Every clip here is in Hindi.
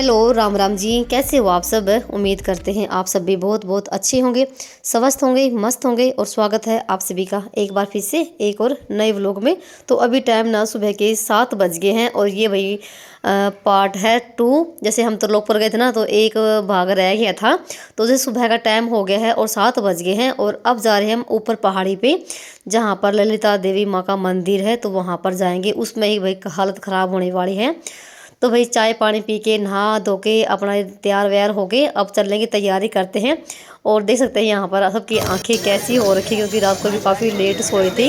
हेलो राम राम जी, कैसे हो आप सब। उम्मीद करते हैं आप सब भी बहुत बहुत अच्छे होंगे, स्वस्थ होंगे, मस्त होंगे। और स्वागत है आप सभी का एक बार फिर से एक और नए व्लॉग में। तो अभी टाइम ना सुबह के 7 बज गए हैं और ये वही पार्ट है 2। जैसे हम त्रिलोकपुर गए थे ना, तो एक भाग रह गया था। तो जैसे सुबह का टाइम हो गया है और 7 बज गए हैं और अब जा रहे हैं हम ऊपर पहाड़ी पे, जहाँ पर ललिता देवी माँ का मंदिर है। तो वहाँ पर जाएंगे, उसमें ही भाई हालत ख़राब होने वाली है। तो भाई चाय पानी पी के नहा धो के अपना तैयार व्यार हो गए, अब चलने की तैयारी करते हैं। और देख सकते हैं यहाँ पर सबकी आंखें कैसी हो रखी, क्योंकि रात को भी काफ़ी लेट सोए थे,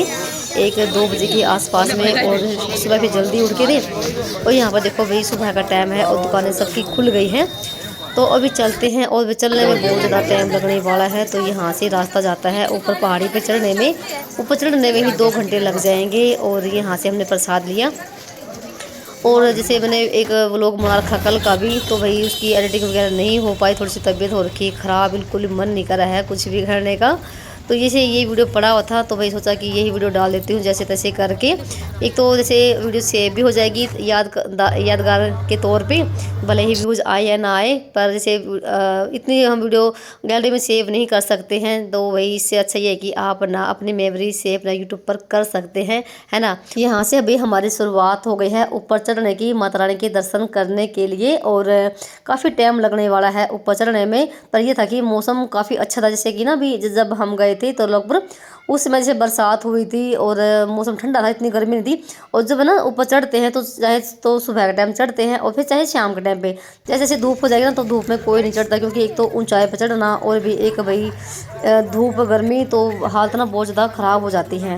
1-2 बजे के आसपास में। और सुबह भी जल्दी उठ के थे। और यहाँ पर देखो भाई सुबह का टाइम है और दुकानें सबकी खुल गई हैं। तो अभी चलते हैं और चलने में बहुत ज़्यादा टाइम लगने वाला है। तो यहाँ से रास्ता जाता है ऊपर पहाड़ी पे चढ़ने में, ऊपर चढ़ने में ही 2 घंटे लग जाएंगे। और यहाँ से हमने प्रसाद लिया। और जैसे मैंने एक व्लॉग बना रखा कल का भी, तो भाई उसकी एडिटिंग वगैरह नहीं हो पाई, थोड़ी सी तबीयत हो रखी ख़राब, बिल्कुल मन नहीं कर रहा है कुछ भी करने का। तो जैसे ये वीडियो पड़ा हुआ था तो भाई सोचा कि यही वीडियो डाल देती हूँ जैसे तैसे करके। एक तो जैसे वीडियो सेव भी हो जाएगी यादगार के तौर पे, भले ही व्यूज़ आए या ना आए। पर जैसे इतनी हम वीडियो गैलरी में सेव नहीं कर सकते हैं, तो वही इससे अच्छा ये है कि आप ना अपनी मेमोरी सेव अपना यूट्यूब पर कर सकते हैं, है ना। यहाँ से अभी हमारी शुरुआत हो गई है ऊपर चढ़ने की, माता रानी के दर्शन करने के लिए। और काफ़ी टाइम लगने वाला है ऊपर चढ़ने में। पर यह था कि मौसम काफ़ी अच्छा था, जैसे कि ना भी जब हम गए थे तो लोगपुर, उस समय जैसे बरसात हुई थी और मौसम ठंडा था, इतनी गर्मी नहीं थी। और जब ना ऊपर चढ़ते हैं तो चाहे तो सुबह के टाइम चढ़ते हैं और फिर चाहे शाम के टाइम पे, जैसे जैसे धूप हो जाएगी ना तो धूप में कोई नहीं चढ़ता, क्योंकि एक तो ऊंचाई पर चढ़ना और भी एक भाई धूप गर्मी, तो हालत ना बहुत ज़्यादा ख़राब हो जाती है।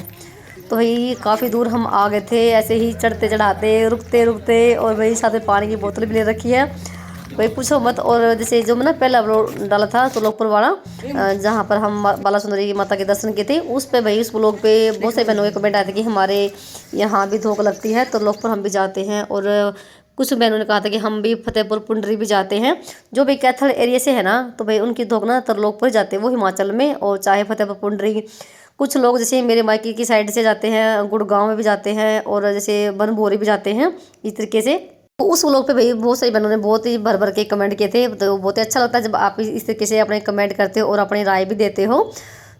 तो भाई काफ़ी दूर हम आ गए थे ऐसे ही चढ़ते चढ़ाते, रुकते रुकते। और भाई साथ में पानी की बोतल भी ले रखी है, भाई पूछो मत। और जैसे जो मैंने पहला व्लॉग डाला था तो लोकपुर वाला, जहाँ पर हम बाला सुंदरी माता के दर्शन किए थे, उस पे भाई उस व्लॉग पे बहुत से बहनों के कमेंट आए थे कि हमारे यहाँ भी धूप लगती है तो लोकपुर हम भी जाते हैं। और कुछ बहनों ने कहा था कि हम भी फतेहपुर पुंडरी भी जाते हैं, जो भाई कैथल एरिया से है ना। तो भाई उनकी धोख ना तरलोकपुर जाते हैं वो हिमाचल में, और चाहे फतेहपुर पुंडरी। कुछ लोग जैसे मेरे मायके की साइड से जाते हैं, गुड़गांव में भी जाते हैं, और जैसे बनभोरी भी जाते हैं इस तरीके से। तो उस व्लॉग पे भाई बहुत सारी बहनों ने बहुत ही भर भर के कमेंट किए थे। तो बहुत ही अच्छा लगता है जब आप इस तरीके से अपने कमेंट करते हो और अपनी राय भी देते हो।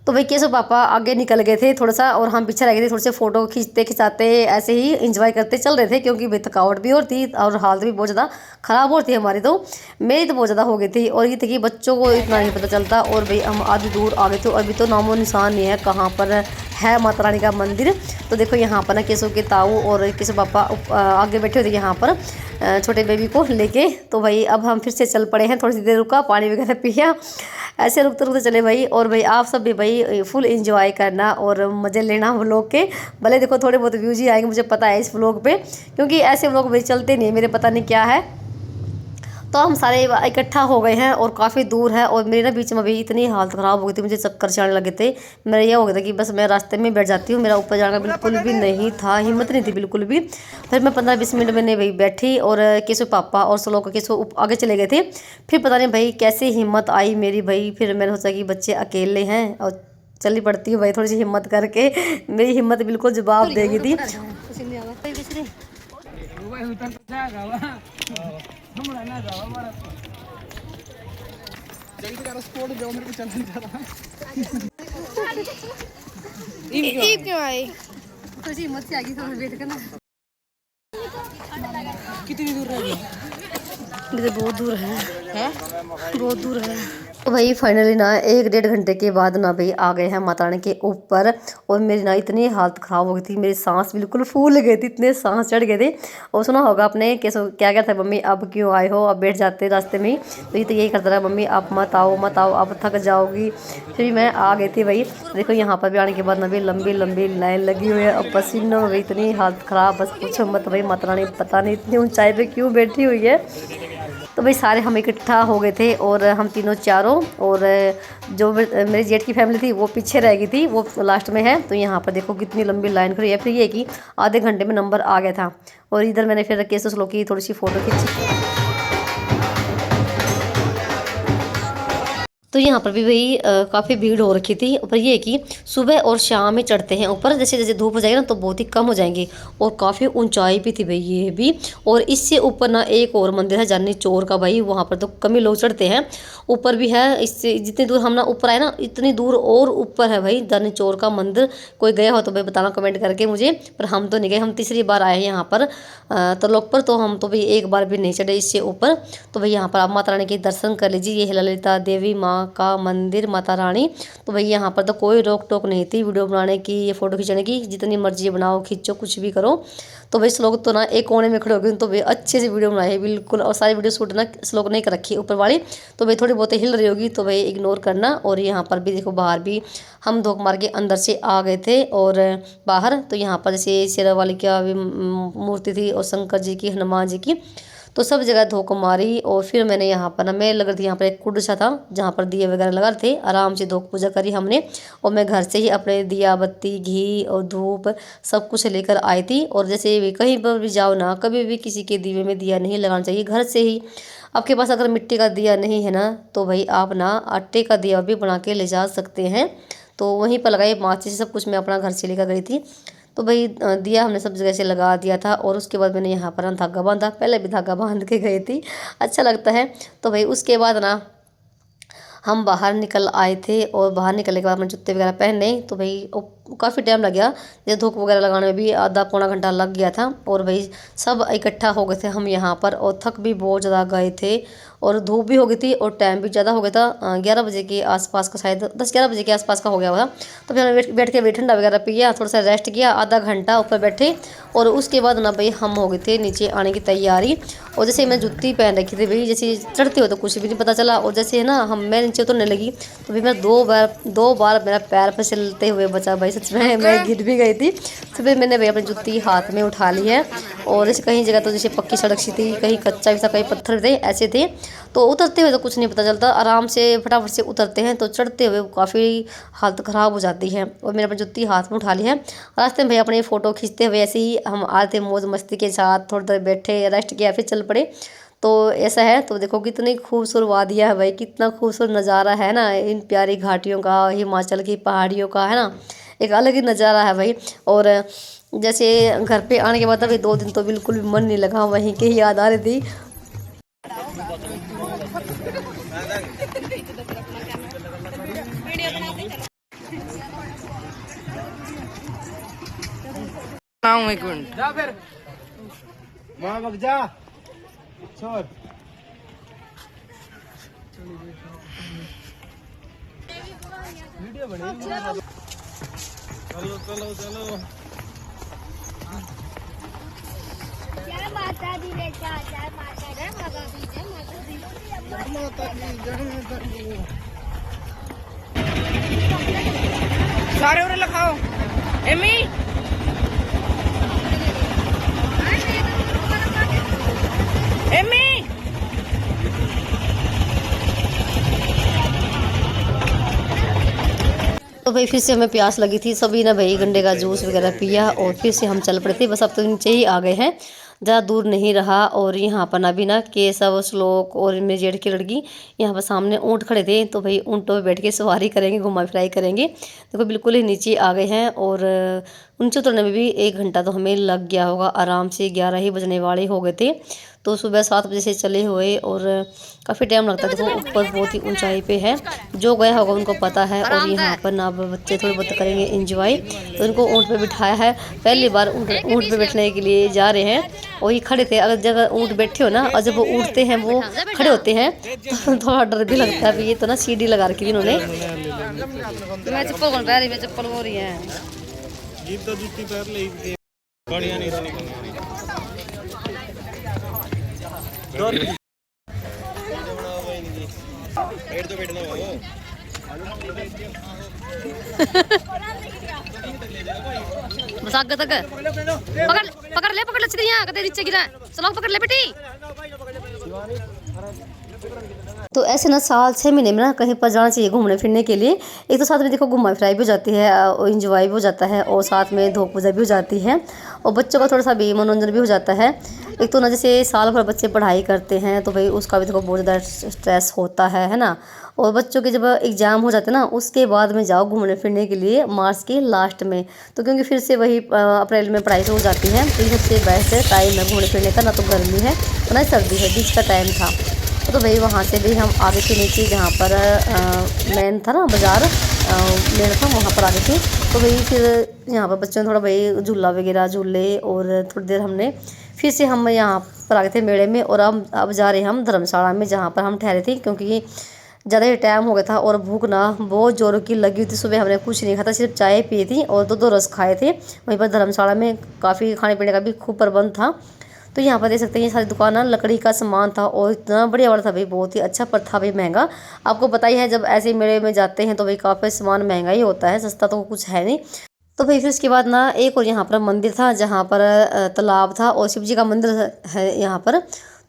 तो भाई केशव पापा आगे निकल गए थे थोड़ा सा, और हम पीछे रह गए थे। थोड़े से फोटो खींचते खिंचाते ऐसे ही इंजॉय करते चल रहे थे, क्योंकि भाई थकावट भी और थी और हालत भी बहुत ज़्यादा ख़राब हो रही थी हमारी। तो मेरी तो बहुत ज़्यादा हो गई थी, और ये थी कि बच्चों को इतना नहीं पता चलता। और भाई हम आधी दूर आ गए थे, अभी तो नामो निशान नहीं है कहाँ पर है माता रानी का मंदिर। तो देखो यहाँ पर ना केशव के ताऊ और केशव पापा आगे बैठे हुए थे यहाँ पर छोटे बेबी को लेके। तो भाई अब हम फिर से चल पड़े हैं, थोड़ी सी देर रुका, पानी वगैरह पिया, ऐसे रुकते रुकते चले भाई। और भाई आप सब भी भाई फुल एंजॉय करना और मज़े लेना व्लॉग के। भले देखो थोड़े बहुत व्यूज ही आएंगे, मुझे पता है इस व्लॉग पे, क्योंकि ऐसे व्लॉग भाई चलते नहीं मेरे, पता नहीं क्या है। तो हम सारे इकट्ठा हो गए हैं और काफ़ी दूर है। और मेरे ना बीच में भी इतनी हालत ख़राब हो गई थी, मुझे चक्कर से आने लगे थे। मेरा ये हो गया था कि बस मैं रास्ते में बैठ जाती हूँ, मेरा ऊपर जाना बिल्कुल भी नहीं था, हिम्मत नहीं थी बिल्कुल भी। फिर मैं 15-20 मिनट मैंने भाई बैठी, और केशव पापा और सलोक केशव आगे चले गए थे। फिर पता नहीं भाई कैसे हिम्मत आई मेरी भाई। फिर मैंने सोचा कि बच्चे अकेले हैं और चली पड़ती हूँ भाई थोड़ी सी हिम्मत करके। मेरी हिम्मत बिल्कुल जवाब देगी थी। क्यों आए? थोड़ी हिम्मत से आगे थोड़ा वेट करना। कितनी दूर रह मुझे बहुत दूर है, बहुत दूर है। तो भाई फाइनली ना 1-1.5 घंटे के बाद ना भाई आ गए हैं माता रानी के ऊपर। और मेरी ना इतनी हालत ख़राब हो गई थी, मेरी सांस बिल्कुल फूल गई थी, इतने सांस चढ़ गए थे। और सुना होगा आपने कैसे क्या क्या था, मम्मी अब क्यों आए हो, अब बैठ जाते रास्ते में ही। तो ये तो यही करता रहा, मम्मी आप मत आओ मत आओ, अब थक जाओगी। फिर मैं आ गई थी भाई। देखो यहाँ पर भी आने के बाद ना भाई लंबी लंबी लाइन लगी हुई है, और पसीनों में इतनी हालत ख़राब बस पूछो मत भाई। माता रानी पता नहीं इतनी ऊंचाई पे क्यों बैठी हुई है। तो भाई सारे हम इकट्ठा हो गए थे, और हम तीनों चारों, और जो मेरे जेठ की फैमिली थी वो पीछे रह गई थी, वो लास्ट में है। तो यहाँ पर देखो कितनी लंबी लाइन खड़ी है। फिर ये कि आधे घंटे में नंबर आ गया था। और इधर मैंने फिर केशव स्लो की थोड़ी सी फ़ोटो खींची। तो यहाँ पर भी भाई काफ़ी भीड़ हो रखी थी। पर ये है कि सुबह और शाम में चढ़ते हैं ऊपर, जैसे जैसे धूप हो जाएगी ना तो बहुत ही कम हो जाएंगे। और काफ़ी ऊंचाई भी थी भाई ये भी। और इससे ऊपर ना एक और मंदिर है जानी चोर का भाई, वहाँ पर तो कम ही लोग चढ़ते हैं। ऊपर भी है, इससे जितनी दूर हम ना ऊपर आए ना इतनी दूर और ऊपर है भाई जानी चोर का मंदिर। कोई गया हो तो भाई बताना कमेंट करके मुझे। पर हम तो नहीं गए, हम तीसरी बार आए हैं यहाँ पर तरलोक पर। तो हम तो भाई एक बार भी नहीं चढ़े इससे ऊपर। तो भाई यहाँ पर आप माता रानी के दर्शन कर लीजिए। ये है ललिता देवी माँ का मंदिर, माता रानी। तो भाई यहाँ पर तो कोई रोक टोक नहीं थी वीडियो बनाने की या फोटो खींचने की, जितनी मर्जी बनाओ खींचो कुछ भी करो। तो भाई श्लोक तो ना एक कोने में खड़े हो गए, तो भाई अच्छे से वीडियो बनाई है बिल्कुल। और सारी वीडियो शूट ना श्लोक नहीं कर रखी ऊपर वाली, तो भाई थोड़ी बहुत हिल रही होगी तो भाई इग्नोर करना। और यहाँ पर भी देखो बाहर भी हम धोख मार के अंदर से आ गए थे। और बाहर तो यहाँ पर जैसे शेरा वाली की भी मूर्ति थी और शंकर जी की, हनुमान जी की, तो सब जगह धोख मारी। और फिर मैंने यहाँ पर ना मैं लग रही थी यहाँ पर एक कुंड सा था जहाँ पर दिए वगैरह लगा थे, आराम से धोख पूजा करी हमने। और मैं घर से ही अपने दिया बत्ती घी और धूप सब कुछ लेकर आई थी। और जैसे भी कहीं पर भी जाओ ना, कभी भी किसी के दिए में दिया नहीं लगाना चाहिए, घर से ही। आपके पास अगर मिट्टी का दिया नहीं है ना तो भाई आप ना आटे का दिया भी बना के ले जा सकते हैं। तो वहीं पर लगाए माचिस सब कुछ मैं अपना घर से लेकर गई थी। तो भाई दिया हमने सब जगह से लगा दिया था। और उसके बाद मैंने यहाँ पर धागा बांधा, पहले भी धागा बांध के गई थी, अच्छा लगता है। तो भाई उसके बाद ना हम बाहर निकल आए थे। और बाहर निकलने के बाद मैंने जूते वगैरह पहने। तो भाई काफ़ी टाइम लग गया, जैसे धूप वगैरह लगाने में भी आधा पौना घंटा लग गया था। और भाई सब इकट्ठा हो गए थे हम यहाँ पर, और थक भी बहुत ज़्यादा गए थे। और धूप भी हो गई थी और टाइम भी ज़्यादा हो गया था, 11 बजे के आसपास का, शायद 10-11 बजे के आसपास का हो गया था। तो फिर हमने बैठ के ठंडा वगैरह पिया, थोड़ा सा रेस्ट किया, आधा घंटा ऊपर बैठे। और उसके बाद ना भाई हम हो गए थे नीचे आने की तैयारी। और जैसे मैं जूती पहन रखी थी भाई, जैसे चढ़ते हो तो कुछ भी नहीं पता चला। और जैसे है ना मैं नीचे उतरने लगी तो भाई मैं दो बार मेरा पैर फिसलते हुए बचा भाई, सच में मैं गिर भी गई थी। तो फिर मैंने भाई अपनी जूती हाथ में उठा ली है। और जैसे कहीं जगह तो जैसे पक्की सड़क सी थी, कहीं कच्चा भी था, कहीं पत्थर थे, ऐसे थे। तो उतरते हुए तो कुछ नहीं पता चलता, आराम से फटाफट से उतरते हैं। तो चढ़ते हुए काफ़ी हालत ख़राब हो जाती है। और मैंने अपनी जूती हाथ में उठा ली है। रास्ते में भाई अपनी फ़ोटो खींचते हुए ऐसे ही हम आए थे मौज मस्ती के साथ, थोड़ी देर बैठे, रेस्ट किया, फिर चल पड़े। तो ऐसा है। तो देखो कितनी खूबसूरत वादियाँ है भाई, कितना खूबसूरत नज़ारा है ना इन प्यारी घाटियों का, हिमाचल की पहाड़ियों का, है ना, एक अलग ही नज़ारा है भाई। और जैसे घर पे आने के बाद अभी 2 दिन तो बिल्कुल भी मन नहीं लगा, वहीं के ही याद आ रही थी। एक मिनट जा फिर वहाँ बग जा छोड़। वीडियो बनेगी। चलो चलो चलो। जय माता दी बेटा, जय माता दी, जय माता दी, जय माता दी, जय माता दी, जय माता दी। सारे उरे लिखाओ एमी। एमी तो भाई फिर से हमें प्यास लगी थी, सभी ना भाई गंडे का जूस वगैरह पिया और फिर से हम चल पड़े थे। बस अब तो नीचे ही आ गए हैं, ज़्यादा दूर नहीं रहा। और यहाँ पर ना भी ना केशव, श्लोक और मेरी जेठ की लड़की यहाँ पर सामने ऊँट खड़े थे। तो भाई ऊँटों पे बैठ के सवारी करेंगे, घुमा फिराई करेंगे। देखो बिल्कुल ही नीचे आ गए हैं। और नीचे उतरने में भी 1 घंटा तो हमें लग गया होगा आराम से, 11 ही बजने वाले हो गए थे। तो सुबह 7 बजे से चले हुए और काफ़ी टाइम लगता है। देखो ऊपर बहुत ही ऊंचाई पे है, जो गया होगा उनको पता है। और यहाँ पर ना बच्चे थोड़े बहुत करेंगे एंजॉय। तो उनको ऊँट पे बिठाया है, पहली बार ऊँट पे बैठने के लिए जा रहे हैं। और ये खड़े थे, अगर जगह ऊँट बैठे हो ना और जब वो उठते हैं वो खड़े होते हैं तो थोड़ा डर भी लगता है। ये तो ना सीढ़ी लगा रखी थी इन्होंने। मैं चप्पल कौन पहन रही, मैं चप्पल हो रही है जीत तो जूती पैर ले गाड़ियां नहीं निकलनी। बैठ तो बैठना हो बस आगे तक पकड़ ले चिड़िया कदे नीचे गिरा, चलो पकड़ ले बेटी। तो ऐसे ना साल 6 महीने में ना कहीं पर जाना चाहिए घूमने फिरने के लिए। एक तो साथ में देखो घुमा फिराई भी हो जाती है और इंजॉय भी हो जाता है और साथ में धोख पूजा भी हो जाती है और बच्चों का थोड़ा सा भी मनोरंजन भी हो जाता है। एक तो ना जैसे साल भर बच्चे पढ़ाई करते हैं तो भाई उसका भी देखो बहुत ज़्यादा स्ट्रेस होता है ना। और बच्चों के जब एग्ज़ाम हो जाते हैं ना उसके बाद में जाओ घूमने फिरने के लिए मार्च के लास्ट में, तो क्योंकि फिर से वही अप्रैल में पढ़ाई हो जाती है, तो ये सबसे बेस्ट टाइम है घूमने फिरने का। ना तो गर्मी है तो ना सर्दी है, बीच का टाइम था। तो भाई वहाँ से भी हम आगे थे नीचे जहाँ पर मेन था ना बाज़ार मेन था, वहाँ पर आगे थे। तो भाई फिर यहाँ पर बच्चों ने थोड़ा भाई झूला वगैरह झूले और थोड़ी देर हमने फिर से हम यहाँ पर आ गए थे मेले में। और अब जा रहे हैं हम धर्मशाला में जहाँ पर हम ठहरे थे, क्योंकि ज़्यादा ही टाइम हो गया था और भूख ना बहुत ज़ोरों की लगी हुई थी। सुबह हमने कुछ नहीं खाया था, सिर्फ चाय पी थी और दो रस खाए थे। वहीं पर धर्मशाला में काफ़ी खाने पीने का भी खूब प्रबंध था। तो यहाँ पर देख सकते हैं ये सारी दुकान ना लकड़ी का सामान था और इतना बढ़िया वाला था भाई, बहुत ही अच्छा, पर था भाई महंगा। आपको पता ही है जब ऐसे मेले में जाते हैं तो भाई काफ़ी सामान महंगा ही होता है, सस्ता तो कुछ है नहीं। तो भाई फिर उसके बाद ना एक और यहाँ पर मंदिर था जहाँ पर तालाब था और शिव जी का मंदिर है यहाँ पर।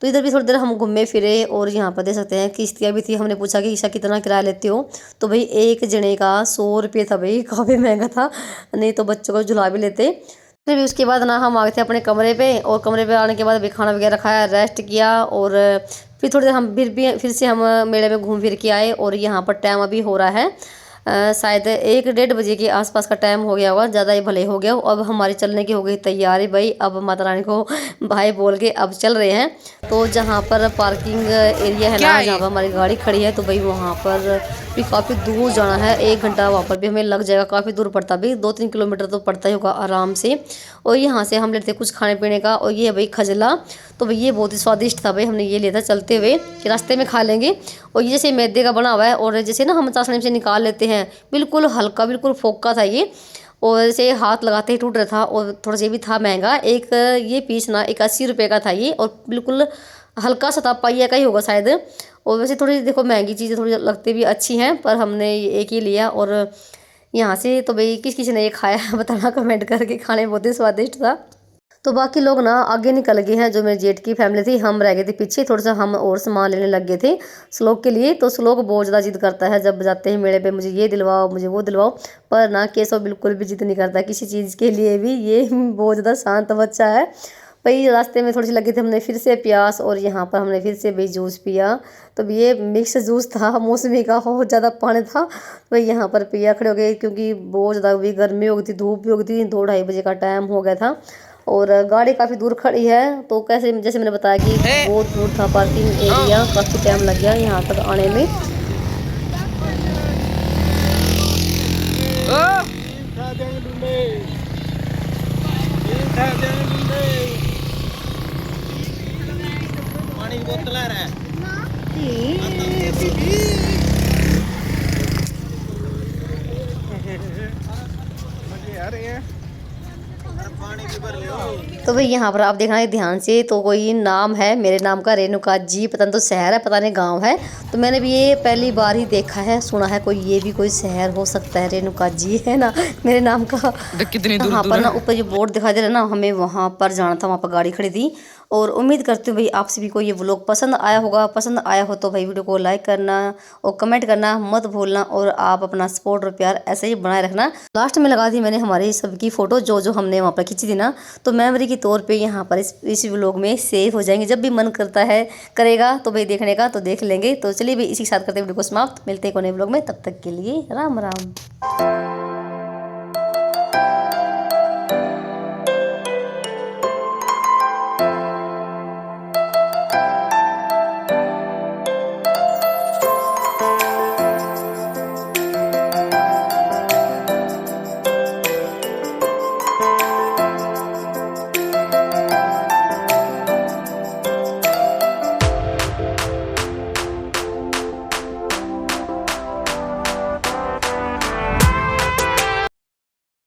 तो इधर भी थोड़ी देर हम घूमे फिरे और यहाँ पर देख सकते हैं किश्तियाँ भी थी। हमने पूछा कि ईशा कितना किराया लेते हो, तो भाई एक जने का 100 रुपये था भाई, काफ़ी महंगा था, नहीं तो बच्चों को झुला भी लेते। फिर भी उसके बाद ना हम आ गए थे अपने कमरे पे और कमरे पे आने के बाद भी खाना वगैरह खाया, रेस्ट किया और फिर थोड़ी देर हम फिर से हम मेले में घूम फिर के आए। और यहाँ पर टाइम अभी हो रहा है शायद 1-1:30 बजे के आसपास का टाइम हो गया होगा, ज़्यादा ही भले हो गया। अब हमारी चलने की हो गई तैयारी भाई, अब माता रानी को भाई बोल के अब चल रहे हैं। तो जहाँ पर पार्किंग एरिया है ना, जहाँ पर हमारी गाड़ी खड़ी है, तो भाई वहाँ पर भी काफ़ी दूर जाना है, 1 घंटा वहाँ पर भी हमें लग जाएगा, काफ़ी दूर पड़ता भी, 2-3 किलोमीटर तो पड़ता ही होगा आराम से। और यहाँ से हम लेते कुछ खाने पीने का, और ये है भाई खजला। तो भाई ये बहुत ही स्वादिष्ट था भाई, हमने ये लिया था चलते हुए कि रास्ते में खा लेंगे। और ये जैसे मैदे का बना हुआ है और जैसे ना हम चाशनी से निकाल लेते हैं, बिल्कुल हल्का बिल्कुल फोका था ये, और जैसे हाथ लगाते ही टूट रहा था। और थोड़ा सा भी था महंगा, एक ये पीस ना एक 80 रुपये का था ये, और बिल्कुल हल्का सा था, पाइया का ही होगा शायद। और वैसे थोड़ी देखो महंगी चीज़ें थोड़ी लगती भी अच्छी हैं, पर हमने ये एक ही लिया। और यहाँ से तो भाई किस किसी ने ये खाया बताना कमेंट करके, खाने बहुत ही स्वादिष्ट था। तो बाकी लोग ना आगे निकल गए हैं, जो मेरे जेठ की फैमिली थी, हम रह गए थे पीछे। थोड़ा सा हम और सामान लेने लग गए थे श्लोक के लिए। तो श्लोक बहुत ज़्यादा जिद करता है जब जाते हैं मेले पे, मुझे ये दिलवाओ मुझे वो दिलवाओ, पर ना केशव बिल्कुल भी जिद नहीं करता किसी चीज़ के लिए भी, ये बहुत ज़्यादा शांत बच्चा है भाई। रास्ते में थोड़ी सी लगी थी, हमने फिर से प्यास और यहाँ पर हमने फिर से भाई जूस पिया। तो ये मिक्स जूस था, मौसमी का बहुत ज़्यादा पानी था, तो यहाँ पर पिया खड़े हो गए, क्योंकि बहुत ज़्यादा भी गर्मी हो गई थी, धूप भी हो गई थी, 2-2:30 बजे का टाइम हो गया था। और गाड़ी काफ़ी दूर खड़ी है, तो कैसे जैसे मैंने बताया कि बहुत दूर था पार्किंग एरिया, काफ़ी टाइम लग गया यहाँ तक आने में। पानी की बोतल आ रहा है तो भाई यहाँ पर आप देखना है ध्यान से, तो कोई नाम है मेरे नाम का रेणुका जी, पता नहीं तो शहर है पता नहीं गांव है, तो मैंने भी ये पहली बार ही देखा है, सुना है कोई ये भी कोई शहर हो सकता है, रेणुका जी है ना मेरे नाम का। कितनी दूर वहाँ पर ना ऊपर जो बोर्ड दिखाई दे रहा है ना, हमें वहाँ पर जाना था, वहाँ पर गाड़ी खड़ी थी। और उम्मीद करती हूँ भाई आपसे भी कोई ये व्लॉग पसंद आया होगा। पसंद आया हो तो भाई वीडियो को लाइक करना और कमेंट करना मत भूलना, और आप अपना सपोर्ट और प्यार ऐसे ही बनाए रखना। लास्ट में लगा दी मैंने हमारी सबकी फ़ोटो जो जो हमने वहाँ पर खींची थी ना, तो मेमोरी के तौर पे यहाँ पर इस व्लॉग में सेव हो जाएंगे। जब भी मन करता है करेगा तो भाई देखने का तो देख लेंगे। तो चलिए भाई इसी के साथ करते वीडियो को समाप्त, मिलते हैं कोई नए व्लॉग में, तब तक के लिए राम राम।